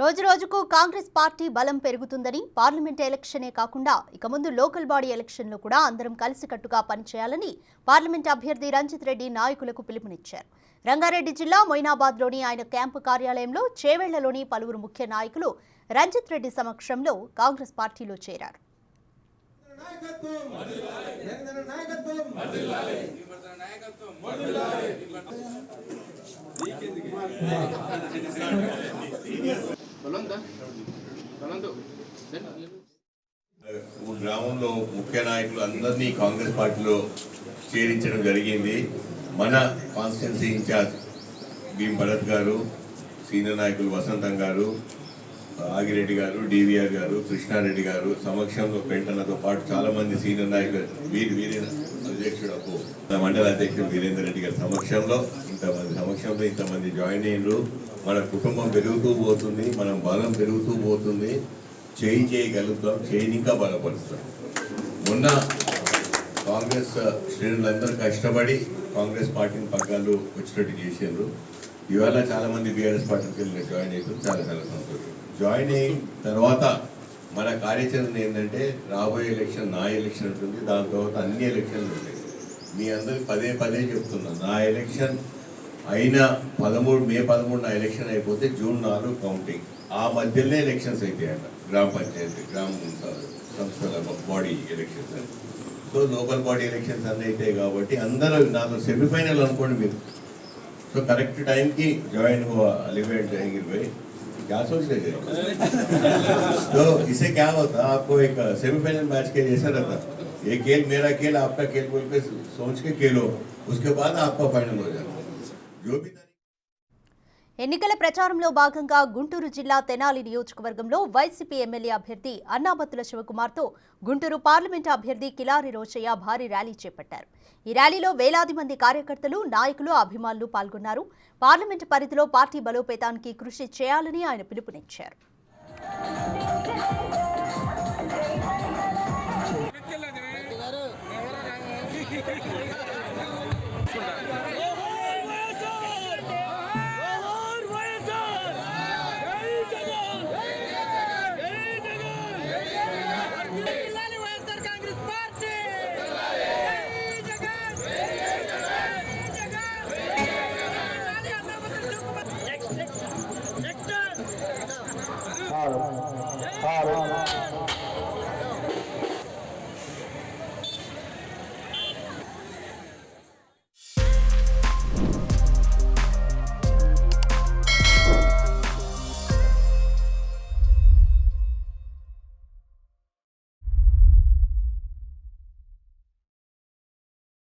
రోజు రోజుకు కాంగ్రెస్ పార్టీ బలం పెరుగుతుందని పార్లమెంట్ ఎలక్షనే కాకుండా ఇక ముందు లోకల్ బాడీ ఎలక్షన్లో కూడా అందరం కలిసికట్టుగా పనిచేయాలని పార్లమెంట్ అభ్యర్థి రంజిత్ రెడ్డి నాయకులకు పిలుపునిచ్చారు. రంగారెడ్డి జిల్లా మొయినాబాద్లోని ఆయన క్యాంపు కార్యాలయంలో చేవెళ్లలోని పలువురు ముఖ్య నాయకులు రంజిత్ రెడ్డి సమక్షంలో కాంగ్రెస్ పార్టీలో చేరారు. గ్రామంలో ముఖ్య నాయకులు అందరినీ కాంగ్రెస్ పార్టీలో చేరించడం జరిగింది. మన కాన్స్టిట్యున్సీ ఇన్ఛార్జ్ భీమ్ భరత్ గారు, సీనియర్ నాయకులు వసంతం గారు, ఆగిరెడ్డి గారు, డివిఆర్ గారు, కృష్ణారెడ్డి గారు సమక్షంలో పెంటలతో పాటు చాలా మంది సీనియర్ నాయకులు అధ్యక్షుడు మండల అధ్యక్షుడు వీరేందర్ రెడ్డి గారి సమక్షంలో ఇంతమంది జాయిన్ అయ్యారు. మన కుటుంబం పెరుగుతూ పోతుంది, మన బలం పెరుగుతూ పోతుంది. చేయగలుగుతాం, చేయని ఇంకా బలపరుస్తాం. మొన్న కాంగ్రెస్ శ్రేణులందరూ కష్టపడి కాంగ్రెస్ పార్టీని పగ్గాలు వచ్చినట్టు చేసారు. ఇవాళ చాలా మంది బీఆర్ఎస్ పార్టీకి వెళ్ళి జాయిన్ అవుతుంది. చాలా సంతోషం. జాయిన్ అయిన తర్వాత మన కార్యాచరణ ఏంటంటే రాబోయే ఎలక్షన్ నా ఎలక్షన్ ఉంటుంది, దాని తర్వాత అన్ని ఎలక్షన్లు ఉంటాయి. మీ అందరికి పదే చెప్తున్నాను, నా ఎలక్షన్ అయినా మే 13 నా ఎలక్షన్ అయిపోతే జూన్ 4 కౌంటింగ్. ఆ మధ్యలోనే ఎలక్షన్స్ అవుతాయంట, గ్రామ పంచాయతీ గ్రామ సంస్థల body elections. So local body elections అన్నీ అవుతాయి కాబట్టి అందరూ నాతో సెమీఫైనల్ అనుకోండి మీరు. సో करेक्ट टाइम की ज्वाइन हुआ अलीवेट जहांगीर भाई, क्या सोच रहे थे? तो इससे क्या होता, आपको एक सेमीफाइनल मैच के जैसा रहता, ये खेल मेरा खेल आपका खेल बोल के सोच के खेलो, उसके बाद आपका फाइनल हो जाता जो भी. ఎన్నికల ప్రచారంలో భాగంగా గుంటూరు జిల్లా తెనాలి నియోజకవర్గంలో వైసీపీ ఎమ్మెల్యే అభ్యర్థి అన్నాబత్తుల శివకుమార్తో గుంటూరు పార్లమెంటు అభ్యర్థి కిలారి రోషయ్య భారీ ర్యాలీ చేపట్టారు. ఈ ర్యాలీలో వేలాది మంది కార్యకర్తలు, నాయకులు, అభిమానులు పాల్గొన్నారు. పార్లమెంటు పరిధిలో పార్టీ బలోపేతానికి కృషి చేయాలని ఆయన పిలుపునిచ్చారు.